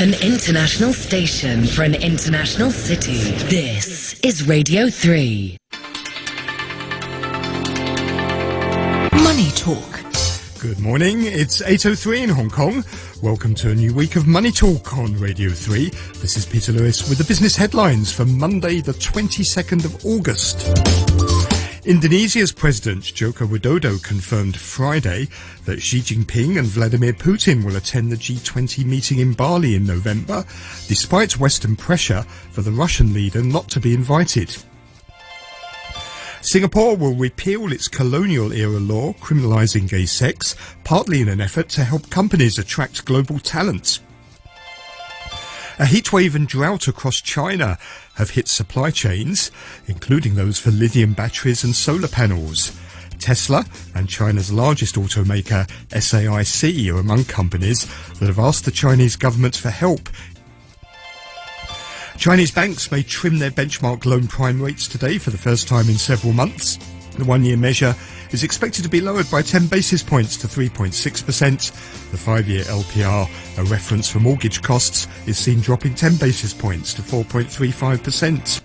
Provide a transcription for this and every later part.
An international station for an international city. This is Radio 3. Money Talk. Good morning, it's 8:03 in Hong Kong. Welcome to a new week of Money Talk on Radio 3. This is Peter Lewis with the business headlines for Monday the 22nd of August. Indonesia's President Joko Widodo confirmed Friday that Xi Jinping and Vladimir Putin will attend the G20 meeting in Bali in November, despite Western pressure for the Russian leader not to be invited. Singapore will repeal its colonial-era law criminalising gay sex, partly in an effort to help companies attract global talent. A heatwave and drought across China have hit supply chains, including those for lithium batteries and solar panels. Tesla and China's largest automaker, SAIC, are among companies that have asked the Chinese government for help. Chinese banks may trim their benchmark loan prime rates today for the first time in several months. The one-year measure is expected to be lowered by 10 basis points to 3.6%. The 5-year LPR, a reference for mortgage costs, is seen dropping 10 basis points to 4.35%.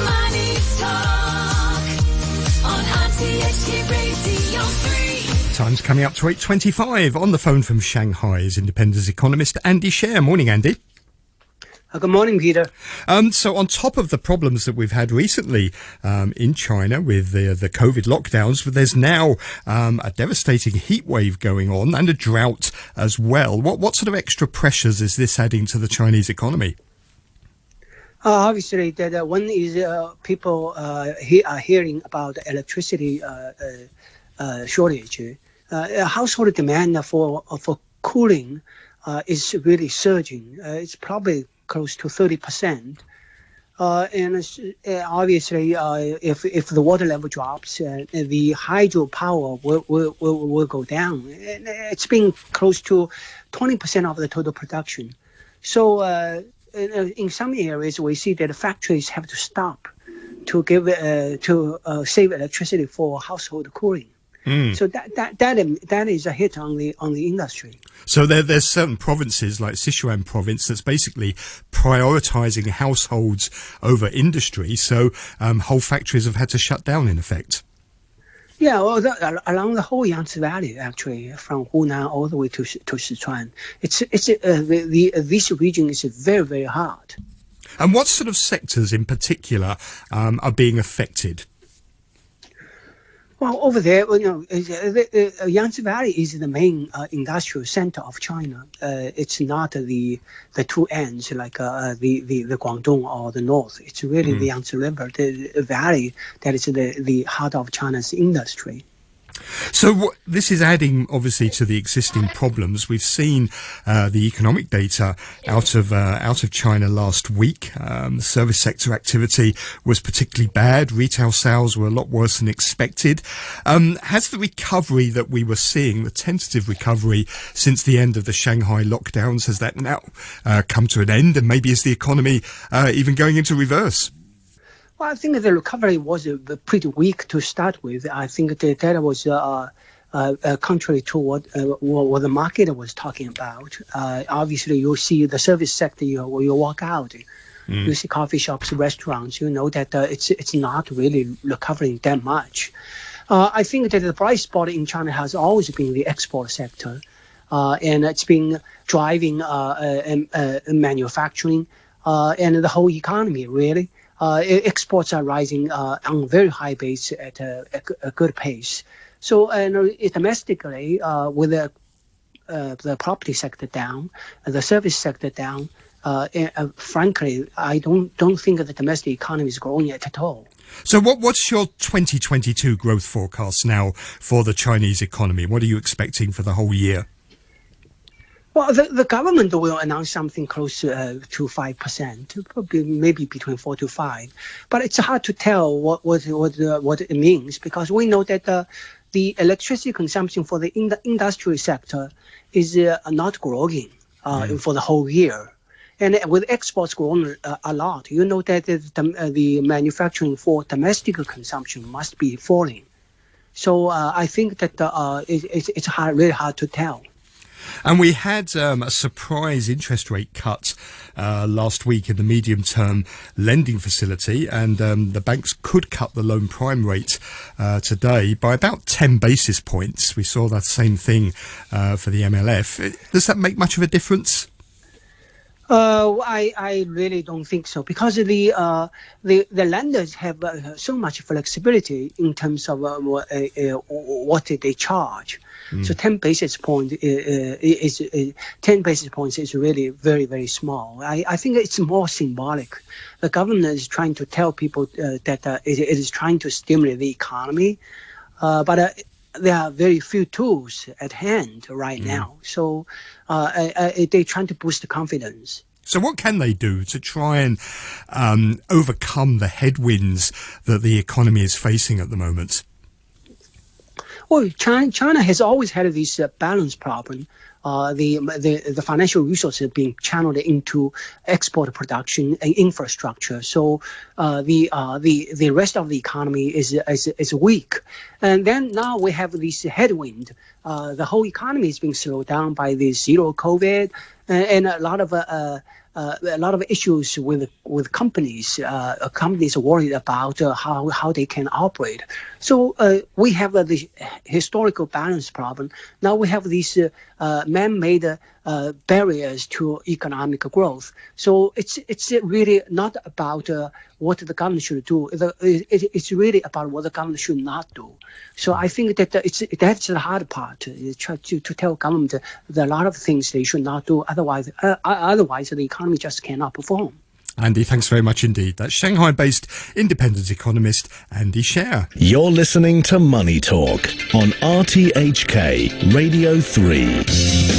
Money Talk on RTHK Radio 3. Time's coming up to 8:25. On the phone from Shanghai is independent economist Andy Sher. Morning, Andy. Good morning, Peter. So on top of the problems that we've had recently in China with the COVID lockdowns, there's now a devastating heat wave going on and a drought as well. What sort of extra pressures is this adding to the Chinese economy? Obviously, that one is people are hearing about electricity shortage. Household demand for cooling is really surging. It's probably close to 30%. And obviously, if the water level drops, the hydropower will go down. It's been close to 20% of the total production. So in some areas, we see that the factories have to stop to save electricity for household cooling. So that is a hit on the industry. So there's certain provinces like Sichuan province that's basically prioritising households over industry. So whole factories have had to shut down in effect. Yeah, well, along the whole Yangtze Valley, actually, from Hunan all the way to Sichuan, this region is very, very hard. And what sort of sectors in particular are being affected? Well, over there, the Yangtze Valley is the main industrial center of China. It's not the two ends like the Guangdong or the north. It's really the Yangtze River, the valley that is the heart of China's industry. So this is adding, obviously, to the existing problems. We've seen the economic data out of China last week. The service sector activity was particularly bad. Retail sales were a lot worse than expected. Has the recovery that we were seeing, the tentative recovery since the end of the Shanghai lockdowns, has that now come to an end? And maybe is the economy even going into reverse? Well, I think the recovery was pretty weak to start with. I think that was contrary to what the market was talking about. Obviously, you see the service sector, you walk out, you see coffee shops, restaurants, you know that it's not really recovering that much. I think that the bright spot in China has always been the export sector, and it's been driving manufacturing and the whole economy, really. Exports are rising on a very high base at a good pace. So domestically, with the property sector down, the service sector down, frankly, I don't think the domestic economy is growing at all. So what's your 2022 growth forecast now for the Chinese economy? What are you expecting for the whole year? Well, the government will announce something close to 5%, probably maybe between 4 to 5. But it's hard to tell what it means, because we know that the electricity consumption for the industrial sector is not growing for the whole year. And with exports growing a lot, you know that the manufacturing for domestic consumption must be falling. So I think that it's really hard to tell. And we had a surprise interest rate cut last week in the medium-term lending facility, and the banks could cut the loan prime rate today by about 10 basis points. We saw that same thing for the MLF. Does that make much of a difference? I really don't think so, because the lenders have so much flexibility in terms of what they charge. So 10 basis points is really very, very small. I think it's more symbolic. The government is trying to tell people that it is trying to stimulate the economy, but there are very few tools at hand right now. So they're trying to boost the confidence. So what can they do to try and overcome the headwinds that the economy is facing at the moment? Well, China has always had this balance problem. The financial resources being channeled into export production and infrastructure. So the rest of the economy is weak. And then now we have this headwind. The whole economy is being slowed down by the zero COVID and a lot of issues with companies. Companies are worried about how they can operate. So we have the historical balance problem. Now we have these man-made barriers to economic growth. So it's really not about what the government should do. It's really about what the government should not do. So I think that that's the hard part, to tell government that there are a lot of things they should not do. Otherwise the economy just cannot perform. Andy, thanks very much indeed. That's Shanghai-based independent economist Andy Scher. You're listening to Money Talk on RTHK Radio 3.